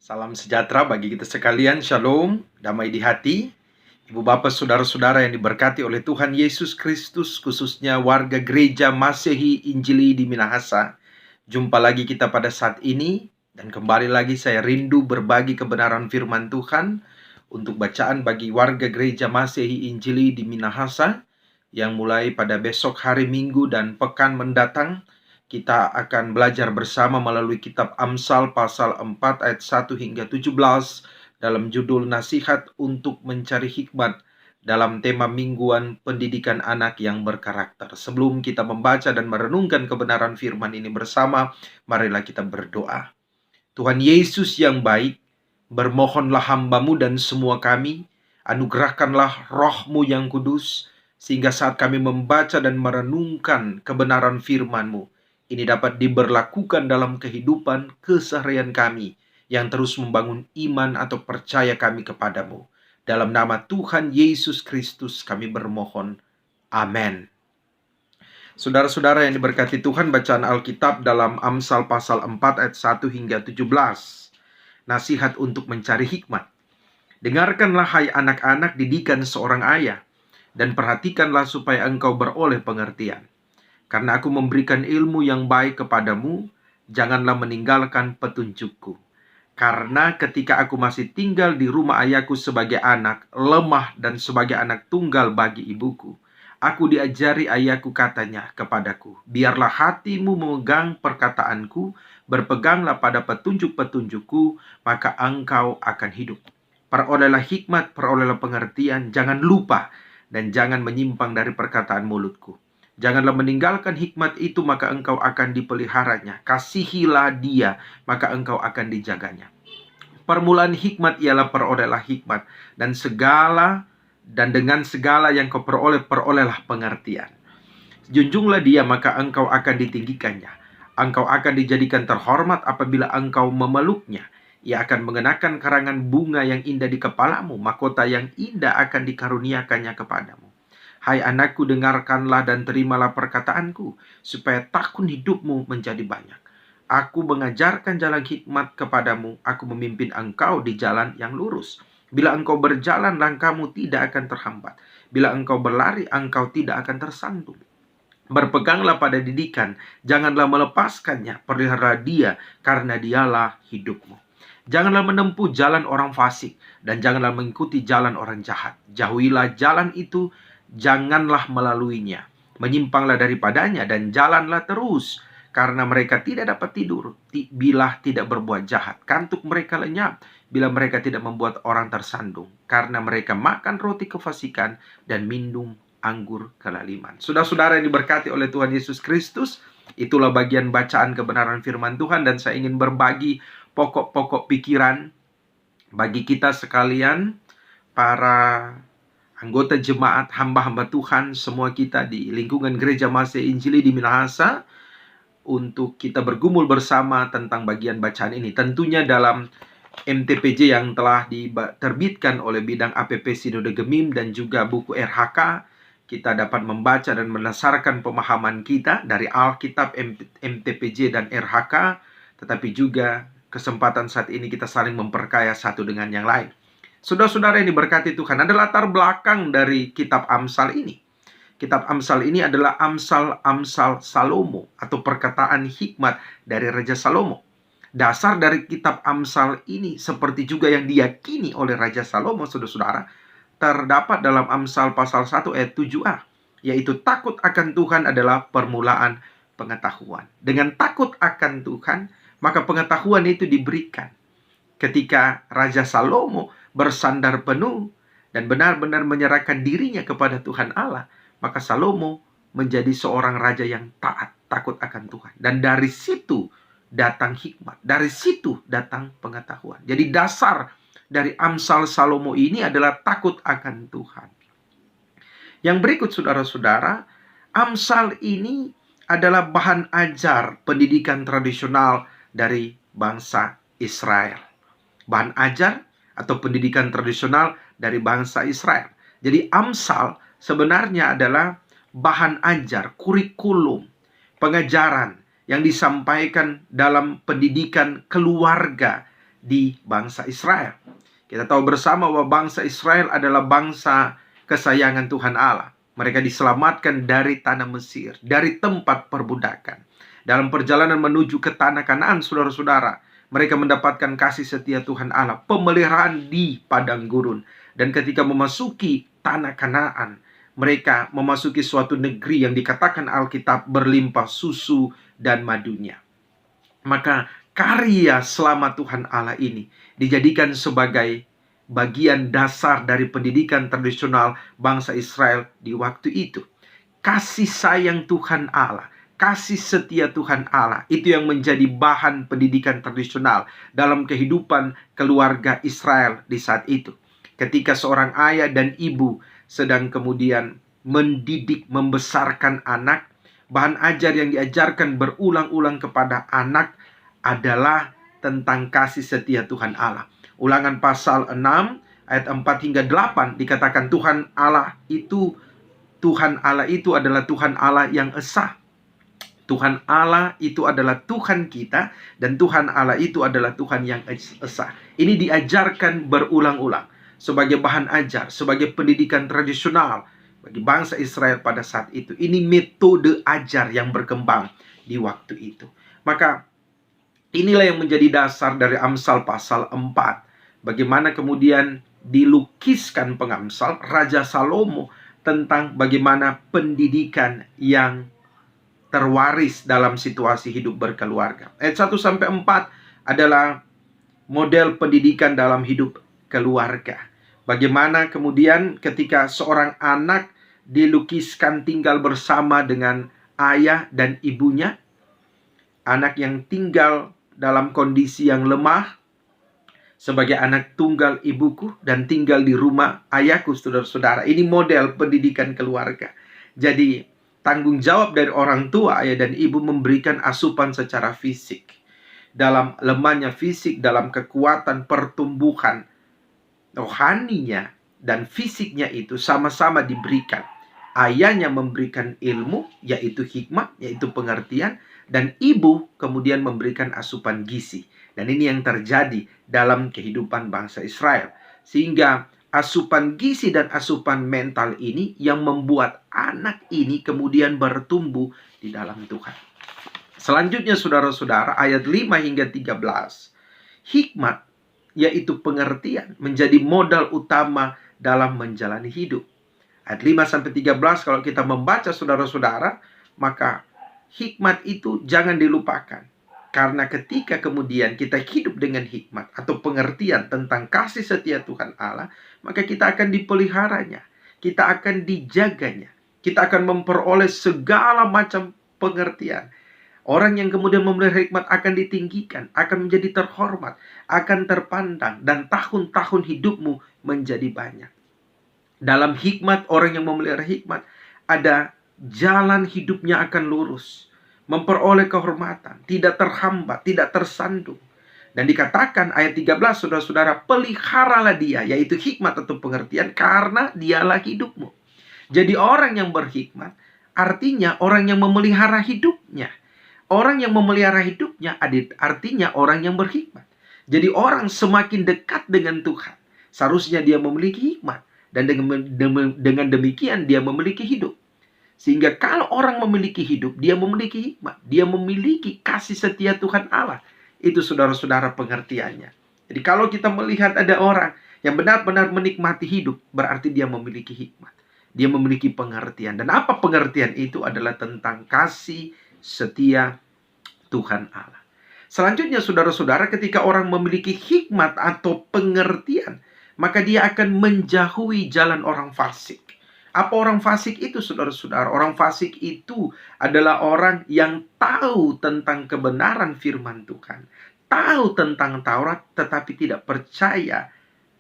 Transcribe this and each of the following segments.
Salam sejahtera bagi kita sekalian, shalom, damai di hati. Ibu bapak saudara-saudara yang diberkati oleh Tuhan Yesus Kristus, khususnya warga gereja Masehi Injili di Minahasa. Jumpa lagi kita pada saat ini, dan kembali lagi saya rindu berbagi kebenaran firman Tuhan untuk bacaan bagi warga gereja Masehi Injili di Minahasa, yang mulai pada besok hari Minggu dan pekan mendatang. Kita akan belajar bersama melalui kitab Amsal pasal 4 ayat 1 hingga 17 dalam judul Nasihat untuk Mencari Hikmat dalam tema mingguan pendidikan anak yang berkarakter. Sebelum kita membaca dan merenungkan kebenaran firman ini bersama, marilah kita berdoa. Tuhan Yesus yang baik, bermohonlah hamba-Mu dan semua kami, anugerahkanlah Roh-Mu yang kudus, sehingga saat kami membaca dan merenungkan kebenaran firman-Mu, ini dapat diberlakukan dalam kehidupan keseharian kami, yang terus membangun iman atau percaya kami kepadamu. Dalam nama Tuhan Yesus Kristus kami bermohon. Amin. Saudara-saudara yang diberkati Tuhan, bacaan Alkitab dalam Amsal pasal 4 ayat 1 hingga 17. Nasihat untuk mencari hikmat. Dengarkanlah hai anak-anak didikan seorang ayah, dan perhatikanlah supaya engkau beroleh pengertian. Karena aku memberikan ilmu yang baik kepadamu, janganlah meninggalkan petunjukku. Karena ketika aku masih tinggal di rumah ayahku sebagai anak, lemah dan sebagai anak tunggal bagi ibuku, aku diajari ayahku katanya kepadaku, biarlah hatimu memegang perkataanku, berpeganglah pada petunjuk-petunjukku, maka engkau akan hidup. Perolehlah hikmat, perolehlah pengertian, jangan lupa dan jangan menyimpang dari perkataan mulutku. Janganlah meninggalkan hikmat itu, maka engkau akan dipeliharanya. Kasihilah dia, maka engkau akan dijaganya. Permulaan hikmat ialah perolehlah hikmat, dan dengan segala yang kau peroleh, perolehlah pengertian. Junjunglah dia, maka engkau akan ditinggikannya. Engkau akan dijadikan terhormat apabila engkau memeluknya. Ia akan mengenakan karangan bunga yang indah di kepalamu, mahkota yang indah akan dikaruniakannya kepadamu. Hai anakku, dengarkanlah dan terimalah perkataanku, supaya tahun hidupmu menjadi banyak. Aku mengajarkan jalan hikmat kepadamu, aku memimpin engkau di jalan yang lurus. Bila engkau berjalan, langkahmu tidak akan terhambat. Bila engkau berlari, engkau tidak akan tersandung. Berpeganglah pada didikan, janganlah melepaskannya, pelihara dia, karena dialah hidupmu. Janganlah menempuh jalan orang fasik, dan janganlah mengikuti jalan orang jahat. Jauhilah jalan itu, janganlah melaluinya. Menyimpanglah daripadanya dan jalanlah terus, karena mereka tidak dapat tidur bila tidak berbuat jahat. Kantuk mereka lenyap bila mereka tidak membuat orang tersandung, karena mereka makan roti kefasikan dan minum anggur kelaliman. Saudara-saudara yang diberkati oleh Tuhan Yesus Kristus, itulah bagian bacaan kebenaran firman Tuhan, dan saya ingin berbagi pokok-pokok pikiran bagi kita sekalian, para anggota jemaat, hamba-hamba Tuhan, semua kita di lingkungan gereja Masehi Injili di Minahasa, untuk kita bergumul bersama tentang bagian bacaan ini. Tentunya dalam MTPJ yang telah diterbitkan oleh bidang APP Sinode Gemim dan juga buku RHK, kita dapat membaca dan mendasarkan pemahaman kita dari Alkitab, MTPJ dan RHK, tetapi juga kesempatan saat ini kita saling memperkaya satu dengan yang lain. Saudara-saudara yang diberkati Tuhan, ada latar belakang dari kitab Amsal ini. Kitab Amsal ini adalah Amsal Salomo, atau perkataan hikmat dari Raja Salomo. Dasar dari kitab Amsal ini, seperti juga yang diyakini oleh Raja Salomo, saudara-saudara, terdapat dalam Amsal pasal 1 ayat 7a, yaitu takut akan Tuhan adalah permulaan pengetahuan. Dengan takut akan Tuhan, maka pengetahuan itu diberikan. Ketika Raja Salomo bersandar penuh dan benar-benar menyerahkan dirinya kepada Tuhan Allah, maka Salomo menjadi seorang raja yang taat, takut akan Tuhan. Dan dari situ datang hikmat, dari situ datang pengetahuan. Jadi dasar dari Amsal Salomo ini adalah takut akan Tuhan. Yang berikut, saudara-saudara, Amsal ini adalah bahan ajar pendidikan tradisional dari bangsa Israel. Bahan ajar atau pendidikan tradisional dari bangsa Israel. Jadi Amsal sebenarnya adalah bahan ajar, kurikulum, pengajaran yang disampaikan dalam pendidikan keluarga di bangsa Israel. Kita tahu bersama bahwa bangsa Israel adalah bangsa kesayangan Tuhan Allah. Mereka diselamatkan dari tanah Mesir, dari tempat perbudakan. Dalam perjalanan menuju ke tanah Kanaan, saudara-saudara, mereka mendapatkan kasih setia Tuhan Allah, pemeliharaan di padang gurun. Dan ketika memasuki tanah Kanaan, mereka memasuki suatu negeri yang dikatakan Alkitab berlimpah susu dan madunya. Maka karya selama Tuhan Allah ini dijadikan sebagai bagian dasar dari pendidikan tradisional bangsa Israel di waktu itu. Kasih sayang Tuhan Allah, kasih setia Tuhan Allah, itu yang menjadi bahan pendidikan tradisional dalam kehidupan keluarga Israel di saat itu. Ketika seorang ayah dan ibu sedang kemudian mendidik, membesarkan anak, bahan ajar yang diajarkan berulang-ulang kepada anak adalah tentang kasih setia Tuhan Allah. Ulangan pasal 6 ayat 4 hingga 8 dikatakan Tuhan Allah itu adalah Tuhan Allah yang esa. Tuhan Allah itu adalah Tuhan kita, dan Tuhan Allah itu adalah Tuhan yang esa. Ini diajarkan berulang-ulang sebagai bahan ajar, sebagai pendidikan tradisional bagi bangsa Israel pada saat itu. Ini metode ajar yang berkembang di waktu itu. Maka inilah yang menjadi dasar dari Amsal pasal 4. Bagaimana kemudian dilukiskan pengamsal Raja Salomo tentang bagaimana pendidikan yang terwaris dalam situasi hidup berkeluarga. Ayat 1-4 adalah model pendidikan dalam hidup keluarga. Bagaimana kemudian ketika seorang anak dilukiskan tinggal bersama dengan ayah dan ibunya, anak yang tinggal dalam kondisi yang lemah, sebagai anak tunggal ibuku dan tinggal di rumah ayahku, saudara-saudara. Ini model pendidikan keluarga. Jadi tanggung jawab dari orang tua, ayah dan ibu memberikan asupan secara fisik. Dalam lemahnya fisik, dalam kekuatan pertumbuhan rohaninya dan fisiknya itu sama-sama diberikan. Ayahnya memberikan ilmu, yaitu hikmah, yaitu pengertian, dan ibu kemudian memberikan asupan gizi. Dan ini yang terjadi dalam kehidupan bangsa Israel. Sehingga asupan gizi dan asupan mental ini yang membuat anak ini kemudian bertumbuh di dalam Tuhan. Selanjutnya saudara-saudara, ayat 5 hingga 13. Hikmat, yaitu pengertian, menjadi modal utama dalam menjalani hidup. Ayat 5-13 kalau kita membaca saudara-saudara, maka hikmat itu jangan dilupakan. Karena ketika kemudian kita hidup dengan hikmat atau pengertian tentang kasih setia Tuhan Allah, maka kita akan dipeliharanya, kita akan dijaganya, kita akan memperoleh segala macam pengertian. Orang yang kemudian memelihara hikmat akan ditinggikan, akan menjadi terhormat, akan terpandang, dan tahun-tahun hidupmu menjadi banyak. Dalam hikmat, orang yang memelihara hikmat, ada jalan hidupnya akan lurus, memperoleh kehormatan, tidak terhambat, tidak tersandung. Dan dikatakan ayat 13, saudara-saudara, peliharalah dia, yaitu hikmat atau pengertian, karena dialah hidupmu. Jadi orang yang berhikmat, artinya orang yang memelihara hidupnya. Orang yang memelihara hidupnya artinya orang yang berhikmat. Jadi orang semakin dekat dengan Tuhan, seharusnya dia memiliki hikmat. Dan dengan demikian dia memiliki hidup. Sehingga kalau orang memiliki hidup, dia memiliki hikmat, dia memiliki kasih setia Tuhan Allah. Itu saudara-saudara pengertiannya. Jadi kalau kita melihat ada orang yang benar-benar menikmati hidup, berarti dia memiliki hikmat, dia memiliki pengertian. Dan apa pengertian itu? Adalah tentang kasih setia Tuhan Allah. Selanjutnya saudara-saudara, ketika orang memiliki hikmat atau pengertian, maka dia akan menjauhi jalan orang fasik. Apa orang fasik itu, saudara-saudara? Orang fasik itu adalah orang yang tahu tentang kebenaran firman Tuhan, tahu tentang Taurat, tetapi tidak percaya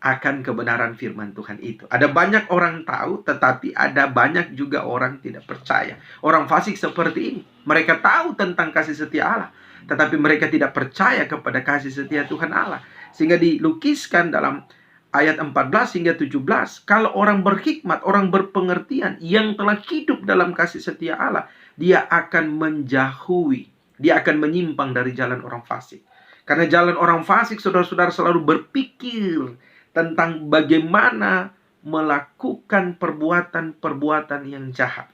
akan kebenaran firman Tuhan itu. Ada banyak orang tahu, tetapi ada banyak juga orang tidak percaya. Orang fasik seperti ini, mereka tahu tentang kasih setia Allah, tetapi mereka tidak percaya kepada kasih setia Tuhan Allah. Sehingga dilukiskan dalam ayat 14 hingga 17, kalau orang berhikmat, orang berpengertian, yang telah hidup dalam kasih setia Allah, dia akan menjauhi, dia akan menyimpang dari jalan orang fasik. Karena jalan orang fasik, saudara-saudara, selalu berpikir tentang bagaimana melakukan perbuatan-perbuatan yang jahat.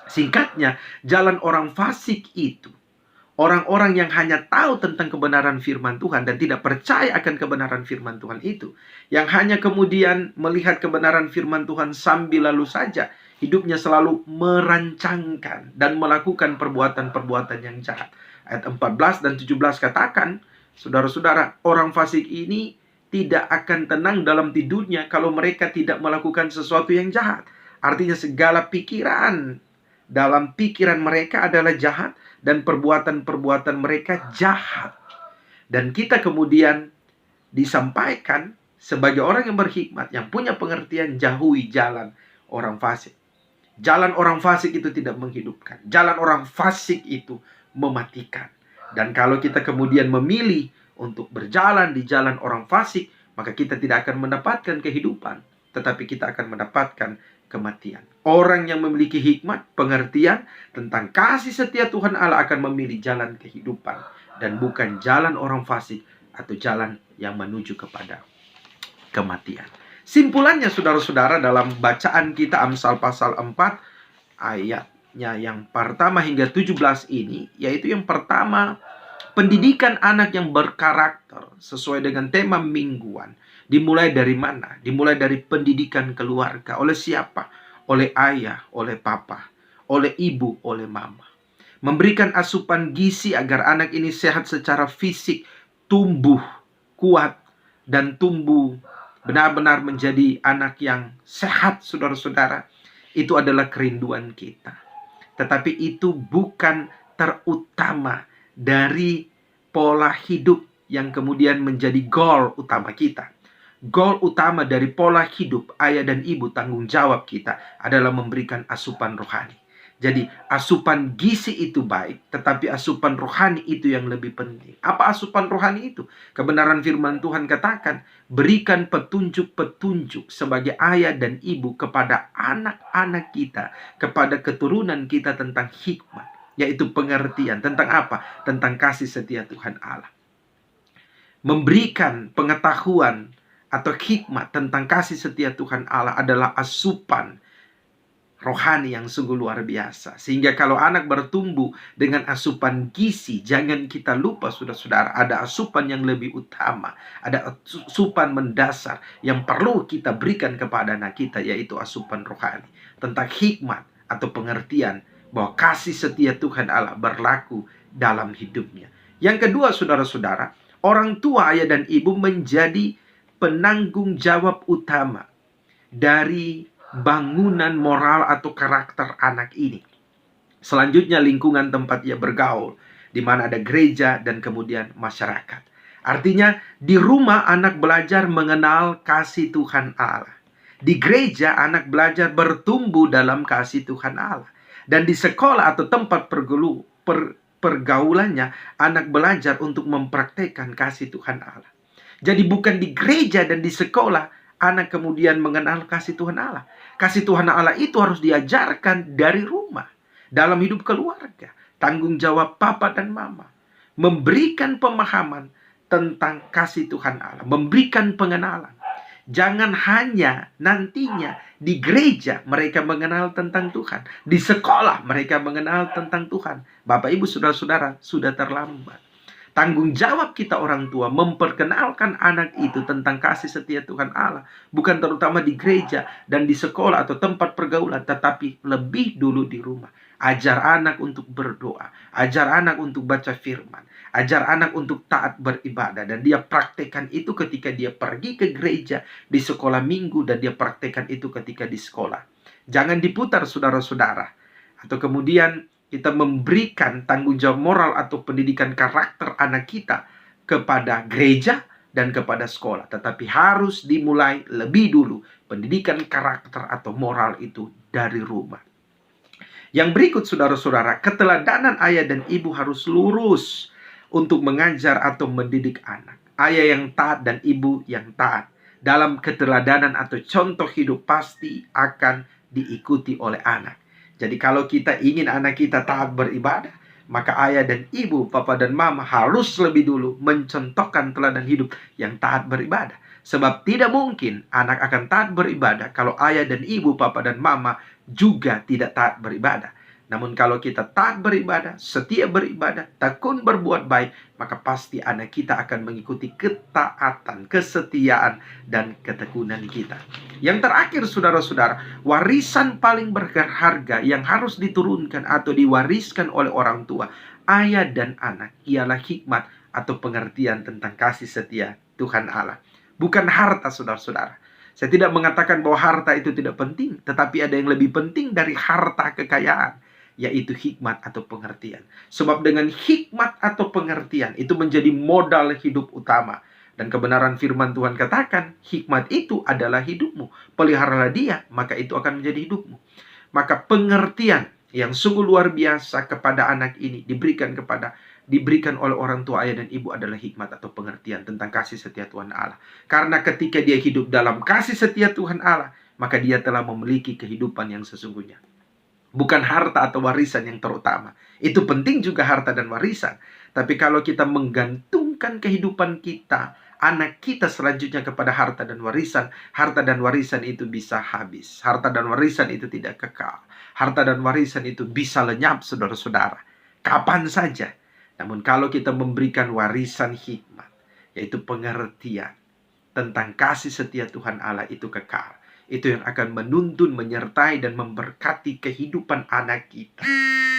Singkatnya, jalan orang fasik itu orang-orang yang hanya tahu tentang kebenaran firman Tuhan dan tidak percaya akan kebenaran firman Tuhan itu. Yang hanya kemudian melihat kebenaran firman Tuhan sambil lalu saja. Hidupnya selalu merancangkan dan melakukan perbuatan-perbuatan yang jahat. Ayat 14 dan 17 katakan, saudara-saudara, orang fasik ini tidak akan tenang dalam tidurnya kalau mereka tidak melakukan sesuatu yang jahat. Artinya segala pikiran dalam pikiran mereka adalah jahat dan perbuatan-perbuatan mereka jahat. Dan kita kemudian disampaikan sebagai orang yang berhikmat, yang punya pengertian, jauhi jalan orang fasik. Jalan orang fasik itu tidak menghidupkan. Jalan orang fasik itu mematikan. Dan kalau kita kemudian memilih untuk berjalan di jalan orang fasik, maka kita tidak akan mendapatkan kehidupan, tetapi kita akan mendapatkan kematian. Orang yang memiliki hikmat, pengertian tentang kasih setia Tuhan Allah akan memilih jalan kehidupan dan bukan jalan orang fasik atau jalan yang menuju kepada kematian. Simpulannya, saudara-saudara, dalam bacaan kita Amsal pasal 4 ayatnya yang pertama hingga 17 ini, yaitu yang pertama, pendidikan anak yang berkarakter sesuai dengan tema mingguan. Dimulai dari mana? Dimulai dari pendidikan keluarga. Oleh siapa? Oleh ayah, oleh papa, oleh ibu, oleh mama. Memberikan asupan gizi agar anak ini sehat secara fisik, tumbuh kuat, dan tumbuh benar-benar menjadi anak yang sehat, saudara-saudara. Itu adalah kerinduan kita. Tetapi itu bukan terutama dari pola hidup yang kemudian menjadi goal utama kita. Goal utama dari pola hidup ayah dan ibu, tanggung jawab kita adalah memberikan asupan rohani. Jadi asupan gizi itu baik, tetapi asupan rohani itu yang lebih penting. Apa asupan rohani itu? Kebenaran firman Tuhan katakan, berikan petunjuk-petunjuk sebagai ayah dan ibu kepada anak-anak kita, kepada keturunan kita tentang hikmat, yaitu pengertian. Tentang apa? Tentang kasih setia Tuhan Allah. Memberikan pengetahuan atau hikmat tentang kasih setia Tuhan Allah adalah asupan rohani yang sungguh luar biasa. Sehingga kalau anak bertumbuh dengan asupan gizi, jangan kita lupa, saudara-saudara, ada asupan yang lebih utama. Ada asupan mendasar yang perlu kita berikan kepada anak kita, yaitu asupan rohani. Tentang hikmat atau pengertian bahwa kasih setia Tuhan Allah berlaku dalam hidupnya. Yang kedua, saudara-saudara, orang tua, ayah dan ibu menjadi penanggung jawab utama dari bangunan moral atau karakter anak ini. Selanjutnya, lingkungan tempat ia bergaul, di mana ada gereja dan kemudian masyarakat. Artinya, di rumah anak belajar mengenal kasih Tuhan Allah. Di gereja anak belajar bertumbuh dalam kasih Tuhan Allah. Dan di sekolah atau tempat pergaulannya, anak belajar untuk mempraktekkan kasih Tuhan Allah. Jadi bukan di gereja dan di sekolah anak kemudian mengenal kasih Tuhan Allah. Kasih Tuhan Allah itu harus diajarkan dari rumah, dalam hidup keluarga. Tanggung jawab papa dan mama memberikan pemahaman tentang kasih Tuhan Allah, memberikan pengenalan. Jangan hanya nantinya di gereja mereka mengenal tentang Tuhan, di sekolah mereka mengenal tentang Tuhan. Bapak, Ibu, saudara-saudara, sudah terlambat. Tanggung jawab kita orang tua memperkenalkan anak itu tentang kasih setia Tuhan Allah, bukan terutama di gereja dan di sekolah atau tempat pergaulan, tetapi lebih dulu di rumah. Ajar anak untuk berdoa, ajar anak untuk baca firman, ajar anak untuk taat beribadah, dan dia praktekkan itu ketika dia pergi ke gereja, di sekolah minggu, dan dia praktekkan itu ketika di sekolah. Jangan diputar, saudara-saudara, atau kemudian kita memberikan tanggung jawab moral atau pendidikan karakter anak kita kepada gereja dan kepada sekolah. Tetapi harus dimulai lebih dulu pendidikan karakter atau moral itu dari rumah. Yang berikut, saudara-saudara, keteladanan ayah dan ibu harus lurus untuk mengajar atau mendidik anak. Ayah yang taat dan ibu yang taat dalam keteladanan atau contoh hidup pasti akan diikuti oleh anak. Jadi kalau kita ingin anak kita taat beribadah, maka ayah dan ibu, papa dan mama harus lebih dulu mencontohkan teladan hidup yang taat beribadah. Sebab tidak mungkin anak akan taat beribadah kalau ayah dan ibu, papa dan mama juga tidak taat beribadah. Namun kalau kita taat beribadah, setia beribadah, tekun berbuat baik, maka pasti anak kita akan mengikuti ketaatan, kesetiaan, dan ketekunan kita. Yang terakhir, saudara-saudara, warisan paling berharga yang harus diturunkan atau diwariskan oleh orang tua, ayah dan anak, ialah hikmat atau pengertian tentang kasih setia Tuhan Allah. Bukan harta, saudara-saudara. Saya tidak mengatakan bahwa harta itu tidak penting, tetapi ada yang lebih penting dari harta kekayaan, yaitu hikmat atau pengertian. Sebab dengan hikmat atau pengertian itu menjadi modal hidup utama. Dan kebenaran firman Tuhan katakan, hikmat itu adalah hidupmu. Peliharalah dia, maka itu akan menjadi hidupmu. Maka pengertian yang sungguh luar biasa kepada anak ini diberikan oleh orang tua, ayah dan ibu, adalah hikmat atau pengertian tentang kasih setia Tuhan Allah. Karena ketika dia hidup dalam kasih setia Tuhan Allah, maka dia telah memiliki kehidupan yang sesungguhnya. Bukan harta atau warisan yang terutama. Itu penting juga harta dan warisan. Tapi kalau kita menggantungkan kehidupan kita, anak kita selanjutnya kepada harta dan warisan itu bisa habis. Harta dan warisan itu tidak kekal. Harta dan warisan itu bisa lenyap, saudara-saudara, kapan saja. Namun kalau kita memberikan warisan hikmat, yaitu pengertian tentang kasih setia Tuhan Allah, itu kekal. Itu yang akan menuntun, menyertai, dan memberkati kehidupan anak kita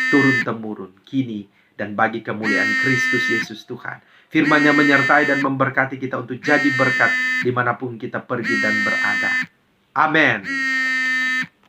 turun-temurun, kini dan bagi kemuliaan Kristus Yesus Tuhan. Firman-Nya menyertai dan memberkati kita untuk jadi berkat dimanapun kita pergi dan berada. Amin.